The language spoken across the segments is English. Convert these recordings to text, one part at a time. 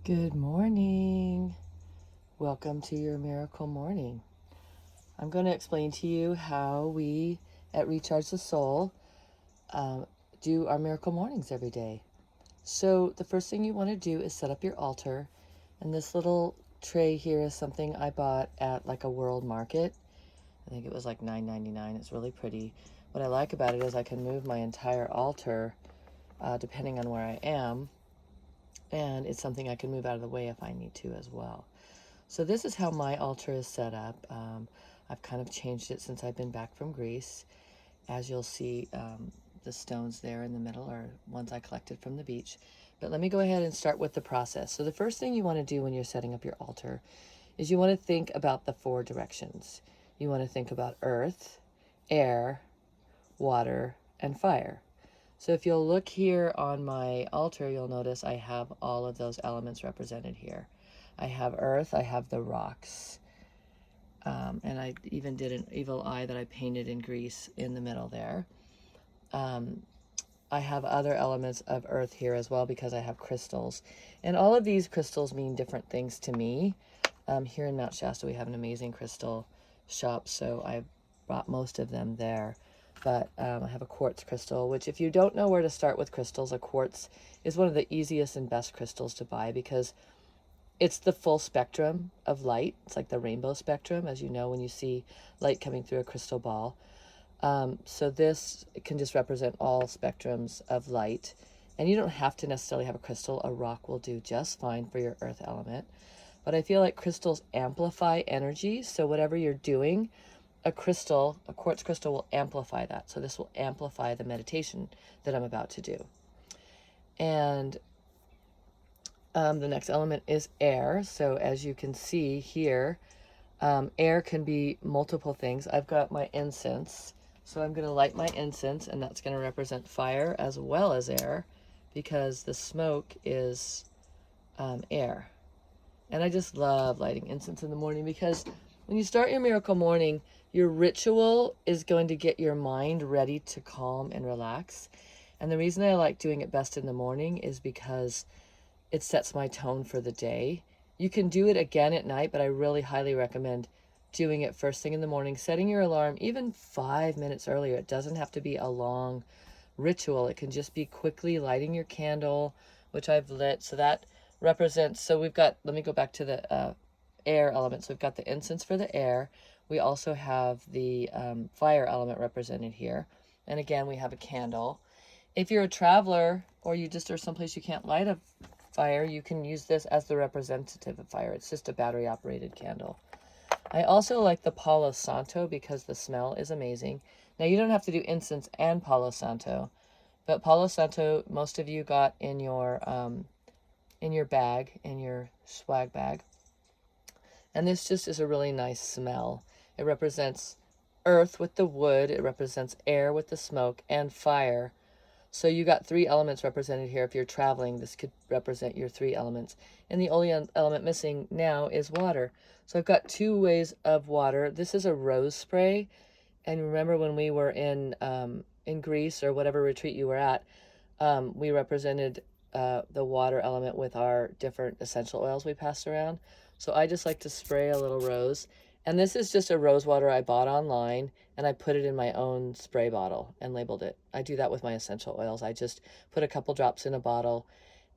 Good morning. Welcome to your miracle morning. I'm going to explain to you how we at Recharge the Soul do our miracle mornings every day. So, the first thing you want to do is set up your altar. And this little tray here is something I bought at like a world market. I think it was like $9.99. It's really pretty. What I like about it is I can move my entire altar depending on where I am. And it's something I can move out of the way if I need to as well. So this is how my altar is set up. I've kind of changed it since I've been back from Greece. As you'll see, the stones there in the middle are ones I collected from the beach. But let me go ahead and start with the process. So the first thing you want to do when you're setting up your altar is you want to think about the four directions. You want to think about earth, air, water, and fire. So if you'll look here on my altar, you'll notice I have all of those elements represented here. I have earth, I have the rocks, and I even did an evil eye that I painted in Greece in the middle there. I have other elements of earth here as well because I have crystals. And all of these crystals mean different things to me. Here in Mount Shasta, we have an amazing crystal shop, so I brought most of them there. But I have a quartz crystal, which if you don't know where to start with crystals, a quartz is one of the easiest and best crystals to buy because it's the full spectrum of light. It's like the rainbow spectrum, as you know, when you see light coming through a crystal ball. So this can just represent all spectrums of light. And you don't have to necessarily have a crystal. A rock will do just fine for your earth element. But I feel like crystals amplify energy. So whatever you're doing, a quartz crystal will amplify that. So this will amplify the meditation that I'm about to do. And the next element is air. So as you can see here, air can be multiple things. I've got my incense. So I'm going to light my incense, and that's going to represent fire as well as air because the smoke is air. And I just love lighting incense in the morning because when you start your miracle morning, your ritual is going to get your mind ready to calm and relax. And the reason I like doing it best in the morning is because it sets my tone for the day. You can do it again at night, but I really highly recommend doing it first thing in the morning, setting your alarm even 5 minutes earlier. It doesn't have to be a long ritual. It can just be quickly lighting your candle, which I've lit. So that represents, so we've got, let me go back to the air element. So we've got the incense for the air. We also have the fire element represented here. And again, we have a candle. If you're a traveler or you just are someplace you can't light a fire, you can use this as the representative of fire. It's just a battery operated candle. I also like the Palo Santo because the smell is amazing. Now you don't have to do incense and Palo Santo, but Palo Santo most of you got in your bag, in your swag bag. And this just is a really nice smell. It represents earth with the wood, it represents air with the smoke, and fire. So you got 3 elements represented here. If you're traveling, this could represent your 3 elements. And the only element missing now is water. So I've got 2 ways of water. This is a rose spray. And remember when we were in Greece or whatever retreat you were at, we represented the water element with our different essential oils we passed around. So I just like to spray a little rose. And this is just a rose water I bought online, and I put it in my own spray bottle and labeled it. I do that with my essential oils. I just put a couple drops in a bottle,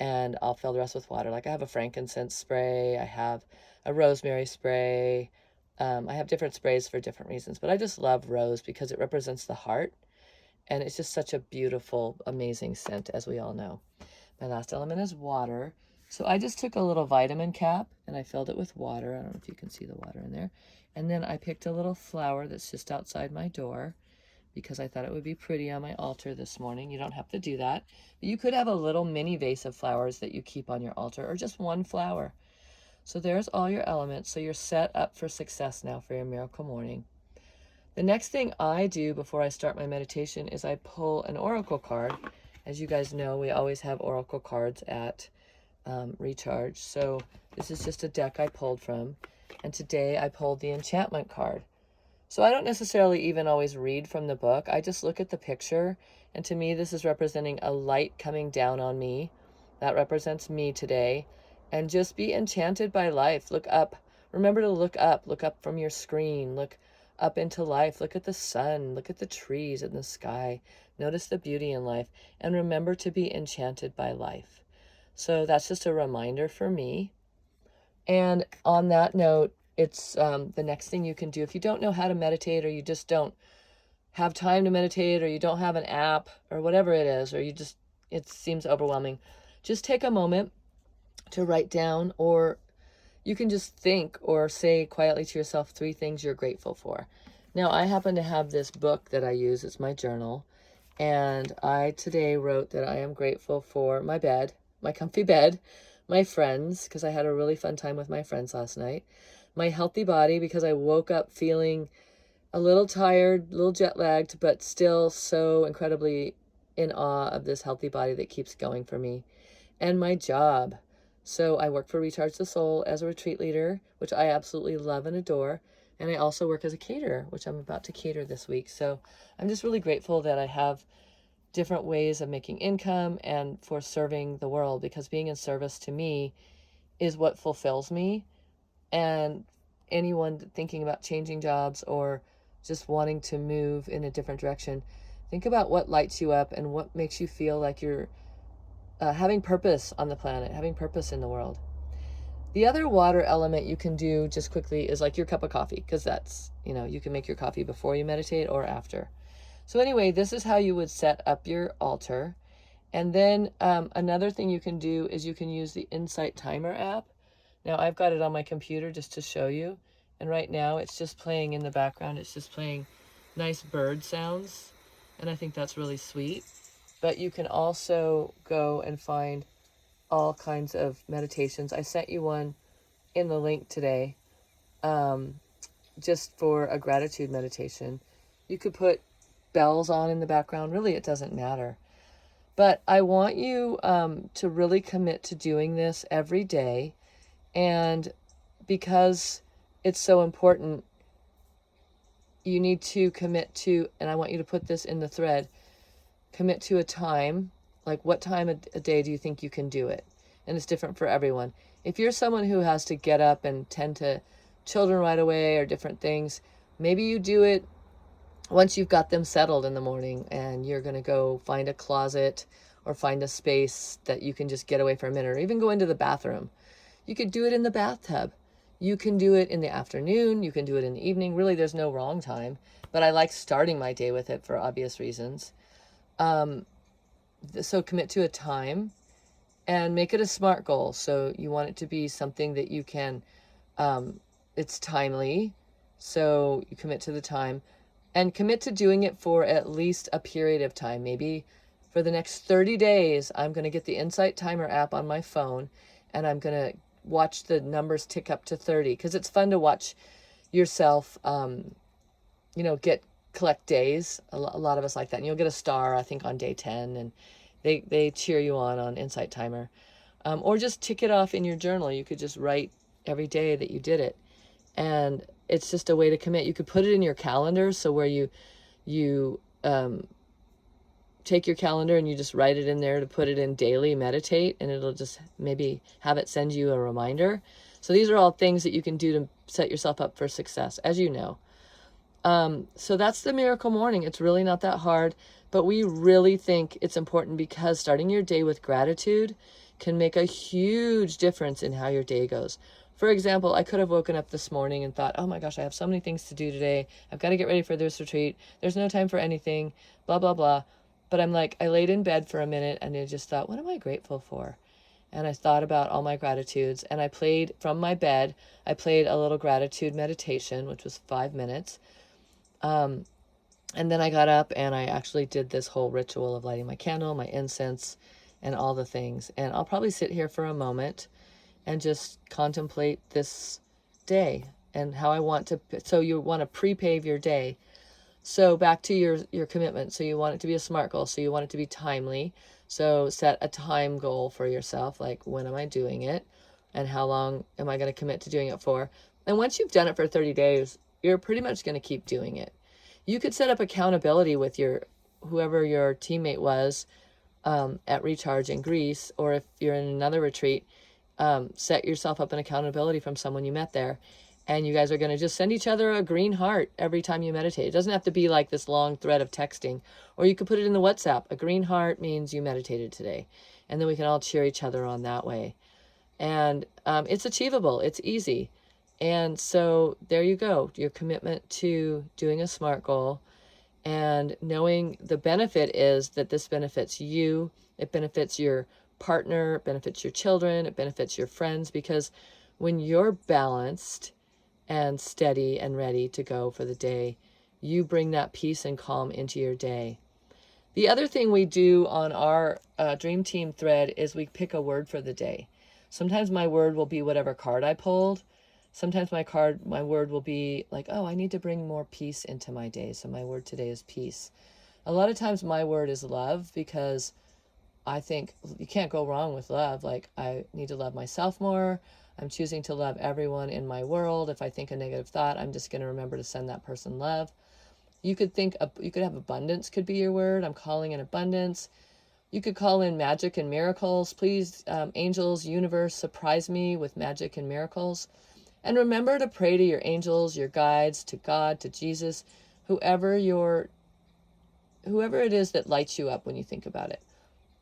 and I'll fill the rest with water. Like I have a frankincense spray, I have a rosemary spray. I have different sprays for different reasons, but I just love rose because it represents the heart, and it's just such a beautiful, amazing scent, as we all know. My last element is water. So I just took a little vitamin cap and I filled it with water. I don't know if you can see the water in there. And then I picked a little flower that's just outside my door because I thought it would be pretty on my altar this morning. You don't have to do that. But you could have a little mini vase of flowers that you keep on your altar or just one flower. So there's all your elements. So you're set up for success now for your miracle morning. The next thing I do before I start my meditation is I pull an oracle card. As you guys know, we always have oracle cards at Recharge. So this is just a deck I pulled from. And today I pulled the enchantment card. So I don't necessarily even always read from the book. I just look at the picture. And to me, this is representing a light coming down on me. That represents me today. and just be enchanted by life. Look up. Remember to look up. Look up from your screen. Look up into life. Look at the sun. Look at the trees and the sky. Notice the beauty in life. And remember to be enchanted by life. So that's just a reminder for me. And on that note, it's the next thing you can do. If you don't know how to meditate, or you just don't have time to meditate, or you don't have an app, or whatever it is, or it seems overwhelming, just take a moment to write down, or you can just think or say quietly to yourself 3 things you're grateful for. Now, I happen to have this book that I use. It's my journal. And I today wrote that I am grateful for my bed, my comfy bed, my friends, because I had a really fun time with my friends last night, my healthy body, because I woke up feeling a little tired, a little jet lagged, but still so incredibly in awe of this healthy body that keeps going for me, and my job. So I work for Recharge the Soul as a retreat leader, which I absolutely love and adore. And I also work as a caterer, which I'm about to cater this week. So I'm just really grateful that I have different ways of making income and for serving the world, because being in service to me is what fulfills me. And anyone thinking about changing jobs or just wanting to move in a different direction, think about what lights you up and what makes you feel like you're having purpose on the planet, having purpose in the world. The other water element you can do just quickly is like your cup of coffee, because that's, you can make your coffee before you meditate or after. So anyway, this is how you would set up your altar. And then another thing you can do is you can use the Insight Timer app. Now, I've got it on my computer just to show you. And right now it's just playing in the background. It's just playing nice bird sounds. And I think that's really sweet. But you can also go and find all kinds of meditations. I sent you one in the link today, just for a gratitude meditation. You could put bells on in the background. Really, it doesn't matter. But I want you to really commit to doing this every day. And because it's so important, you need to commit to, and I want you to put this in the thread, commit to a time. Like, what time a day do you think you can do it? And it's different for everyone. If you're someone who has to get up and tend to children right away or different things, maybe you do it once you've got them settled in the morning and you're going to go find a closet or find a space that you can just get away for a minute, or even go into the bathroom. You could do it in the bathtub. You can do it in the afternoon. You can do it in the evening. Really, there's no wrong time. But I like starting my day with it for obvious reasons. So commit to a time and make it a SMART goal. So you want it to be something that you can, it's timely. So you commit to the time and commit to doing it for at least a period of time. Maybe for the next 30 days, I'm going to get the Insight Timer app on my phone and I'm going to watch the numbers tick up to 30, because it's fun to watch yourself, collect days. A lot of us like that. And you'll get a star, I think, on day 10, and they cheer you on Insight Timer. Or just tick it off in your journal. You could just write every day that you did it. And it's just a way to commit. You could put it in your calendar, so where you take your calendar and you just write it in there to put it in daily meditate, and it'll just maybe have it send you a reminder. So these are all things that you can do to set yourself up for success, as you know. So that's the Miracle Morning. It's really not that hard, but we really think it's important, because starting your day with gratitude can make a huge difference in how your day goes. For example, I could have woken up this morning and thought, oh my gosh, I have so many things to do today. I've got to get ready for this retreat. There's no time for anything, blah, blah, blah. But I'm like, I laid in bed for a minute and I just thought, what am I grateful for? And I thought about all my gratitudes, and I played from my bed. I played a little gratitude meditation, which was 5 minutes. And then I got up and I actually did this whole ritual of lighting my candle, my incense, and all the things. And I'll probably sit here for a moment and just contemplate this day and how I want to. So you want to pre-pave your day. So back to your commitment. So you want it to be a SMART goal. So you want it to be timely. So set a time goal for yourself. Like, when am I doing it? And how long am I going to commit to doing it for? And once you've done it for 30 days, you're pretty much going to keep doing it. You could set up accountability with whoever your teammate was at Recharge in Greece, or if you're in another retreat, set yourself up an accountability from someone you met there. And you guys are going to just send each other a green heart every time you meditate. It doesn't have to be like this long thread of texting, or you could put it in the WhatsApp. A green heart means you meditated today. And then we can all cheer each other on that way. And it's achievable. It's easy. And so there you go. Your commitment to doing a SMART goal and knowing the benefit is that this benefits you. It benefits your partner, it benefits your children, it benefits your friends, because when you're balanced and steady and ready to go for the day, you bring that peace and calm into your day. The other thing we do on our Dream Team thread is we pick a word for the day. Sometimes my word will be whatever card I pulled. Sometimes my word will be like, oh, I need to bring more peace into my day. So my word today is peace. A lot of times my word is love, because I think you can't go wrong with love. Like, I need to love myself more. I'm choosing to love everyone in my world. If I think a negative thought, I'm just going to remember to send that person love. You could have abundance could be your word. I'm calling in abundance. You could call in magic and miracles. Please, angels, universe, surprise me with magic and miracles. And remember to pray to your angels, your guides, to God, to Jesus, whoever it is that lights you up when you think about it.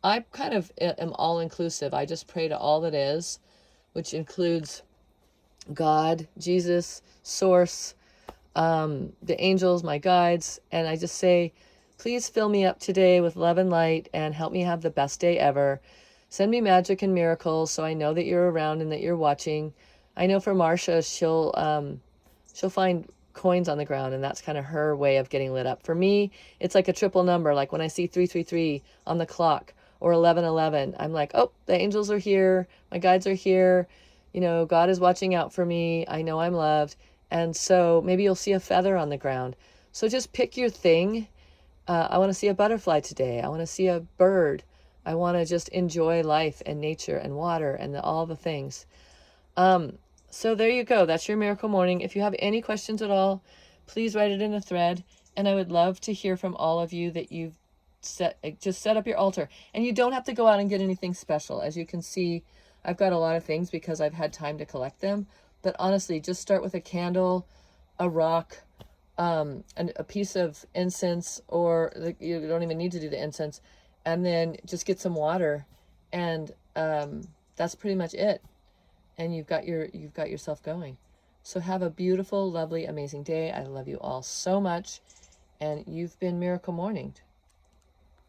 I kind of am all-inclusive. I just pray to all that is, which includes God, Jesus, Source, the angels, my guides, and I just say, please fill me up today with love and light and help me have the best day ever. Send me magic and miracles so I know that you're around and that you're watching. I know for Marsha, she'll find coins on the ground, and that's kind of her way of getting lit up. For me, it's like a triple number. Like when I see 333 on the clock or 1111, I'm like, oh, the angels are here. My guides are here. You know, God is watching out for me. I know I'm loved. And so maybe you'll see a feather on the ground. So just pick your thing. I want to see a butterfly today. I want to see a bird. I want to just enjoy life and nature and water and all the things. So there you go. That's your miracle morning. If you have any questions at all, please write it in the thread. And I would love to hear from all of you that you've just set up your altar. And you don't have to go out and get anything special. As you can see, I've got a lot of things because I've had time to collect them. But honestly, just start with a candle, a rock, and a piece of incense, or you don't even need to do the incense, and then just get some water, and that's pretty much it. And you've got yourself going. So have a beautiful, lovely, amazing day. I love you all so much, and you've been Miracle Morninged.